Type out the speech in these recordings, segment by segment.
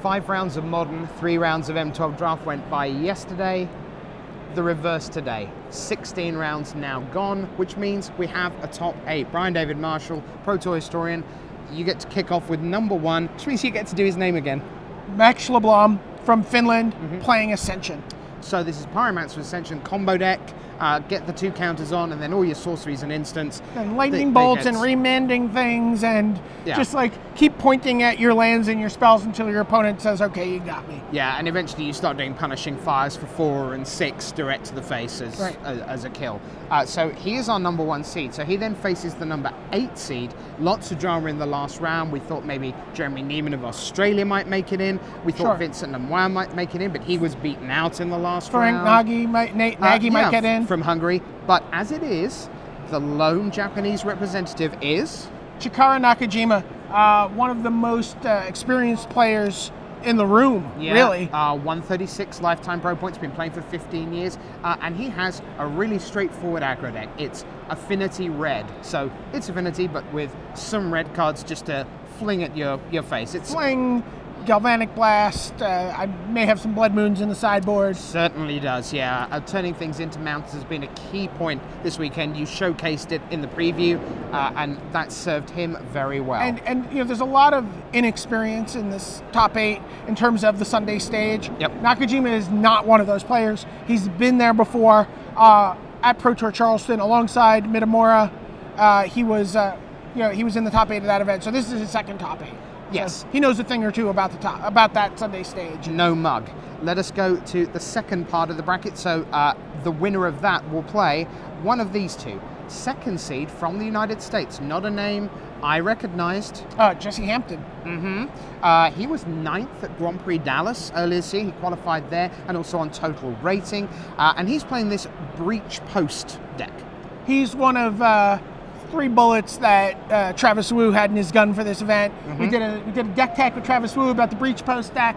5 rounds of Modern, 3 rounds of M12 Draft went by yesterday. The reverse today. 16 rounds now gone, which means we have a top 8. Brian David-Marshall, Pro Tour historian, you get to kick off with number 1, which means you get to do his name again. Max Leblom from Finland, playing Ascension. So this is Pyromancer Ascension combo deck. Get the 2 counters on, and then all your sorceries and instants. And lightning bolts and remanding things, and just like keep pointing at your lands and your spells until your opponent says, okay, you got me. Yeah, and eventually you start doing punishing fires for 4 and 6 direct to the face as a kill. So he is our number 1 seed. So he then faces the number 8 seed. Lots of drama in the last round. We thought maybe Jeremy Neiman of Australia might make it in. We thought Vincent Lemoine might make it in, but he was beaten out in the last round. Frank Nagy might get in. From Hungary. But as it is, the lone Japanese representative is Chikara Nakajima, one of the most experienced players in the room, really. 136 lifetime pro points, been playing for 15 years, and he has a really straightforward aggro deck. It's Affinity Red, so it's Affinity, but with some red cards just to fling at your face. It's fling, Galvanic Blast, I may have some Blood Moons in the sideboard. Certainly does, yeah. Turning things into mountains has been a key point this weekend. You showcased it in the preview, and that served him very well. And you know, there's a lot of inexperience in this top 8 in terms of the Sunday stage. Nakajima is not one of those players. He's been there before at Pro Tour Charleston alongside Mitamura. He was in the top 8 of that event. So this is his second top 8. Yes, so he knows a thing or two about that Sunday stage. No mug. Let us go to the second part of the bracket. So the winner of that will play one of these 2. Second seed from the United States. Not a name I recognized. Jesse Hampton. He was 9th at Grand Prix Dallas earlier this year. He qualified there and also on total rating. And he's playing this Breach Post deck. He's one of 3 bullets that Travis Wu had in his gun for this event. We did a deck tech with Travis Wu about the Breach Post deck.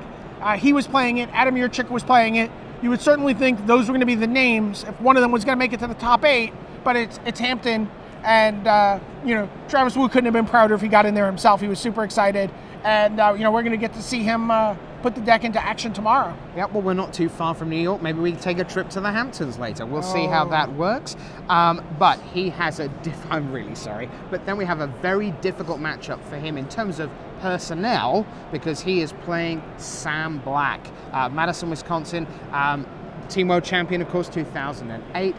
He was playing it. Adam Yurchik was playing it. You would certainly think those were going to be the names if one of them was going to make it to the top 8, but it's Hampton. And Travis Wu couldn't have been prouder if he got in there himself. He was super excited, and we're going to get to see him put the deck into action tomorrow. Yep, well, we're not too far from New York. Maybe we can take a trip to the Hamptons later. We'll see how that works. But he has I'm really sorry, but then we have a very difficult matchup for him in terms of personnel, because he is playing Sam Black, Madison, Wisconsin. Team World Champion, of course, 2008.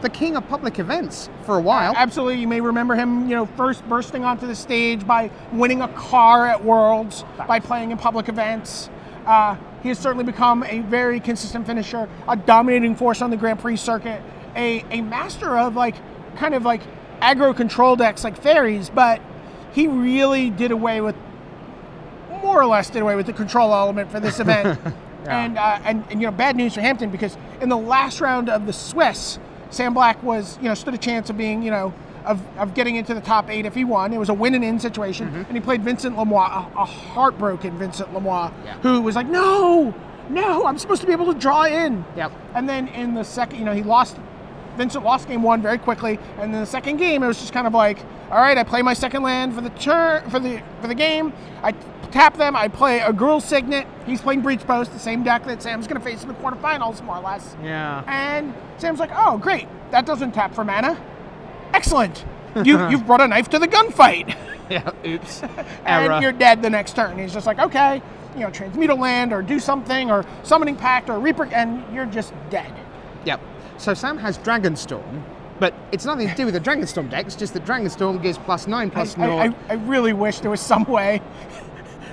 The king of public events for a while. Absolutely. You may remember him, first bursting onto the stage by winning a car at Worlds, by playing in public events. He has certainly become a very consistent finisher, a dominating force on the Grand Prix circuit, a master of kind of aggro control decks like fairies, but he really more or less did away with the control element for this event. And bad news for Hampton, because in the last round of the Swiss, Sam Black was stood a chance of being of getting into the top 8 if he won. It was a win and in situation, and he played Vincent Lemoine, a heartbroken Vincent Lemoine, who was like, no, I'm supposed to be able to draw in. And then in the second, Vincent lost game 1 very quickly, and in the second game it was just kind of like, all right, I play my second land for the game. I tap them. I play a Gruul Signet. He's playing Breach Post, the same deck that Sam's going to face in the quarterfinals, more or less. And Sam's like, oh, great, that doesn't tap for mana. Excellent. You've brought a knife to the gunfight. Oops. And you're dead the next turn. He's just like, okay, transmute a land or do something, or Summoning Pact or Reaper, and you're just dead. So Sam has Dragonstorm, but it's nothing to do with the Dragonstorm deck. It's just that Dragonstorm gives +9/+0. I really wish there was some way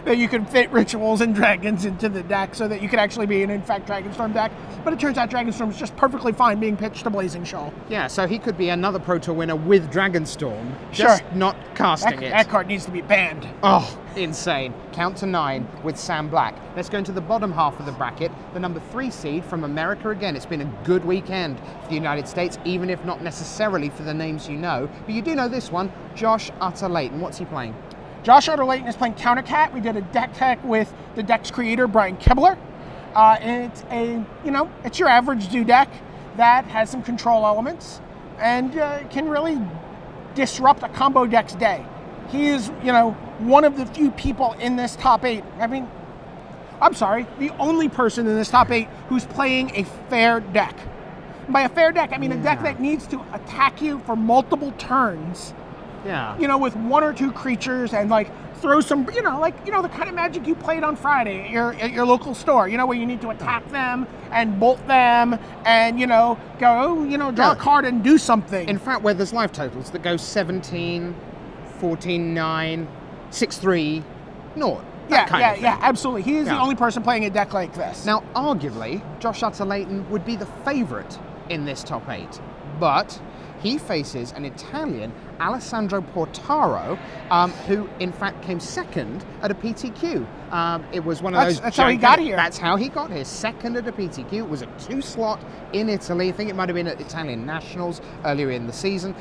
that you could fit rituals and dragons into the deck so that you could actually be an, in fact, Dragonstorm deck. But it turns out Dragonstorm is just perfectly fine being pitched to Blazing Shoal. Yeah, so he could be another Pro Tour winner with Dragonstorm, just not casting it. That card needs to be banned. Oh, insane. Count to 9 with Sam Black. Let's go into the bottom half of the bracket. The number 3 seed from America again. It's been a good weekend for the United States, even if not necessarily for the names you know. But you do know this one, Josh Utter-Leighton. What's he playing? Josh Utter-Leighton is playing Countercat. We did a deck tech with the deck's creator, Brian Kibler. And it's your average do deck that has some control elements and can really disrupt a combo deck's day. He is, one of the few people in this top 8. I mean, I'm sorry, the only person in this top 8 who's playing a fair deck. By a fair deck, I mean a deck that needs to attack you for multiple turns. Yeah. You know, with 1 or 2 creatures and like throw some, you know, like, you know, the kind of Magic you played on Friday at your local store, you know, where you need to attack them and bolt them and, you know, go, you know, draw a card and do something. In fact, where there's life totals that go 17, 14, 9, 6, 3, 0. Yeah, absolutely. He is the only person playing a deck like this. Now, arguably, Josh Utter-Leyton would be the favourite in this top 8, but he faces an Italian, Alessandro Portaro, who in fact came second at a PTQ. It was one of those. That's how he got here. That's how he got here. Second at a PTQ. It was a 2-slot in Italy. I think it might have been at Italian Nationals earlier in the season.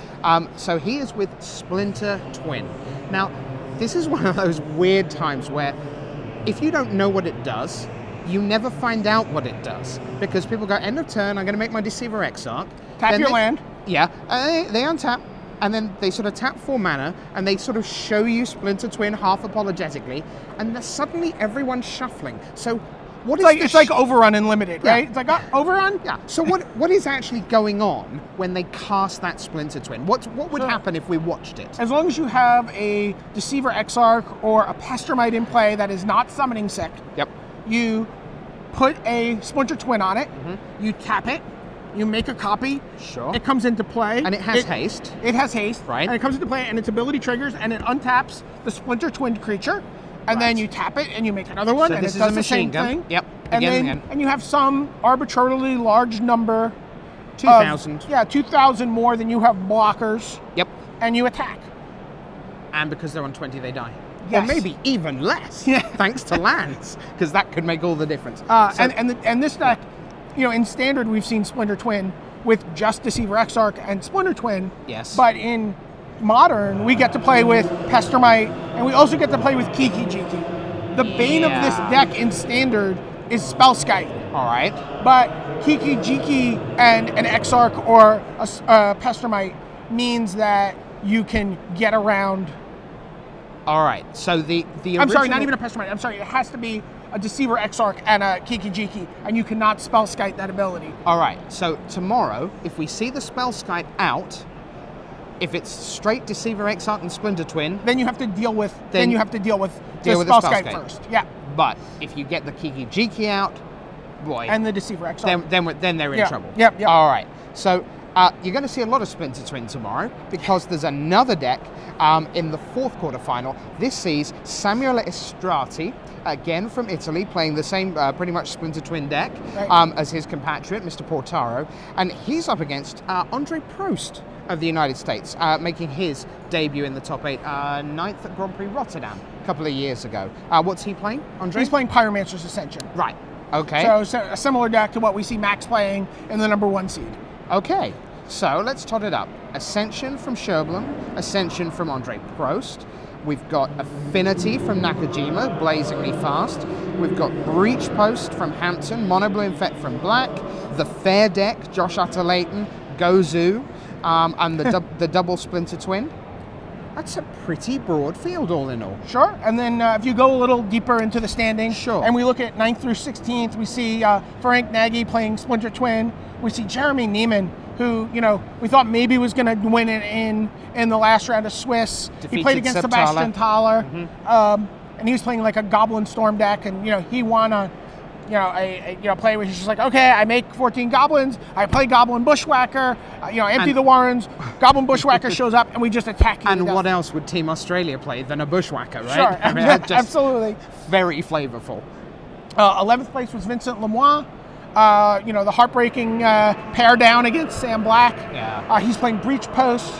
So he is with Splinter Twin. Now, this is one of those weird times where if you don't know what it does, you never find out what it does. Because people go, end of turn, I'm going to make my Deceiver Exarch. Tap your land. Yeah, they untap, and then they sort of tap 4 mana, and they sort of show you Splinter Twin half apologetically, and then suddenly everyone's shuffling. So what is it's like Overrun Unlimited, right? It's like Overrun? Yeah. So what is actually going on when they cast that Splinter Twin? What would happen if we watched it? As long as you have a Deceiver Exarch or a Pestermite in play that is not summoning sick, you put a Splinter Twin on it, you tap it, you make a copy. Sure. It comes into play. And it has haste. It has haste. Right. And it comes into play, and its ability triggers, and it untaps the Splinter Twin creature. And then you tap it, and you make another one, so and this it is does a the machine same gun. thing. Yep. And you have some arbitrarily large number. 2,000. 2,000 more than you have blockers. Yep. And you attack. And because they're on 20, they die. Yes. Or maybe even less, thanks to lands, because that could make all the difference. And this deck, you know, in Standard, we've seen Splinter Twin with just Deceiver Exarch and Splinter Twin. Yes. But in Modern, we get to play with Pestermite, and we also get to play with Kiki Jiki. The bane of this deck in Standard is Spellskite. All right. But Kiki Jiki and an Exarch or a Pestermite means that you can get around. All right. So the I'm sorry, not even a Pestermite. I'm sorry, it has to be a Deceiver Exarch and a Kiki Jiki, and you cannot Spellskite that ability. All right. So tomorrow, if we see the Spellskite out, if it's straight Deceiver Exarch and Splinter Twin, then you have to deal with the Spellskite first. Yeah. But if you get the Kiki Jiki out, boy, and the Deceiver Exarch, then they're in trouble. Yep. All right. So you're going to see a lot of Splinter Twin tomorrow because there's another deck in the 4th quarterfinal. This sees Samuele Estrati, again from Italy, playing the same pretty much Splinter Twin deck as his compatriot, Mr. Portaro. And he's up against Andre Prost of the United States, making his debut in the top 8, 9th at Grand Prix Rotterdam a couple of years ago. What's he playing, Andre? He's playing Pyromancer's Ascension. Right. Okay. So a similar deck to what we see Max playing in the #1 seed. Okay. So let's tot it up. Ascension from Sherblum, Ascension from Andre Prost. We've got Affinity from Nakajima, blazingly fast. We've got Breach Post from Hampton, Monobloom Fet from Black, the Fair Deck, Josh Utter-Leyton, Gozu, and the double Splinter Twin. That's a pretty broad field all in all. Sure, and then if you go a little deeper into the standings, sure, and we look at 9th through 16th, we see Frank Nagy playing Splinter Twin. We see Jeremy Neiman, who, you know, we thought maybe was going to win it in the last round of Swiss. He played against Sebastian Thaler, and he was playing like a Goblin Storm deck, and, you know, he won a play where he's just like, okay, I make 14 goblins, I play Goblin Bushwhacker, empty the Warrens, Goblin Bushwhacker shows up, and we just attack you. And what else would Team Australia play than a Bushwhacker, right? Sure, I mean, absolutely. Very flavorful. 11th place was Vincent Lemois. The heartbreaking pair down against Sam Black. Yeah. He's playing Breach Post.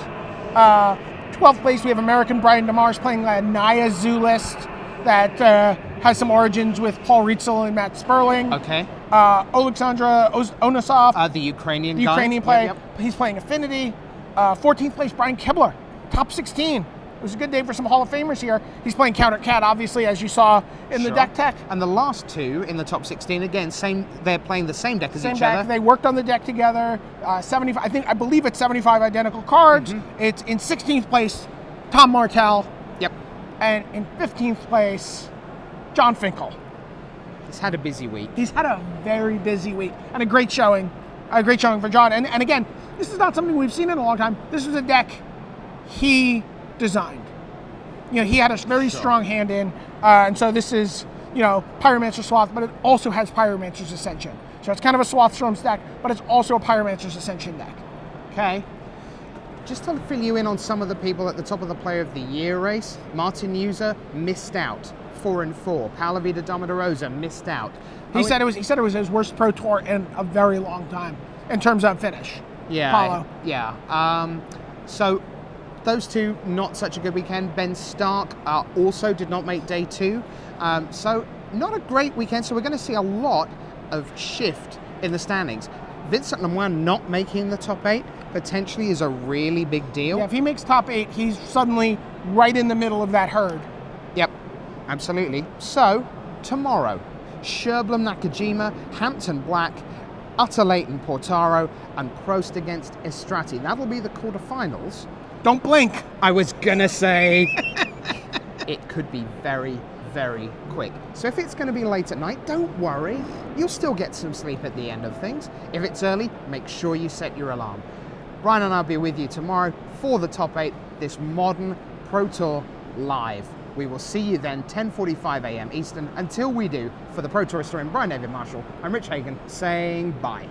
12th place, we have American Brian DeMars playing Naya Zoo list that has some origins with Paul Rietzel and Matt Sperling. Okay. Alexandra Onosov. The Ukrainian player. Yep. He's playing Affinity. 14th place, Brian Kibler, top 16. It was a good day for some Hall of Famers here. He's playing Counter Cat, obviously, as you saw in the deck tech. And the last two in the top 16, again, they're playing the same deck as each other. They worked on the deck together. 75. I believe it's 75 identical cards. It's in 16th place, Tom Martell. Yep. And in 15th place, John Finkel. He's had a busy week. He's had a very busy week and a great showing. A great showing for John. And again, this is not something we've seen in a long time. This was a deck he designed. You know, he had a very strong hand in. And so this is, you know, Pyromancer Swath, but it also has Pyromancer's Ascension. So it's kind of a Swath Storms deck, but it's also a Pyromancer's Ascension deck. Okay. Just to fill you in on some of the people at the top of the Player of the Year race, Martin User missed out, 4-4. Palavida Domodorosa missed out. He said it was his worst Pro Tour in a very long time in terms of finish. Yeah. Paulo. Yeah. So those two, not such a good weekend. Ben Stark also did not make day 2. So not a great weekend. So we're going to see a lot of shift in the standings. Vincent Lemoine not making the top 8 potentially is a really big deal. Yeah, if he makes top 8, he's suddenly right in the middle of that herd. Yep, absolutely. So tomorrow, Sherblum Nakajima, Hampton Black, Utter Leighton Portaro, and Prost against Estrati. That'll be the quarterfinals. Don't blink. I was gonna say it could be very, very quick. So if it's going to be late at night, don't worry. You'll still get some sleep at the end of things. If it's early, make sure you set your alarm. Brian and I'll be with you tomorrow for the top 8, this modern Pro Tour live. We will see you then, 10:45 a.m. Eastern. Until we do, for the Pro Tour historian Brian David-Marshall, I'm Rich Hagon saying bye.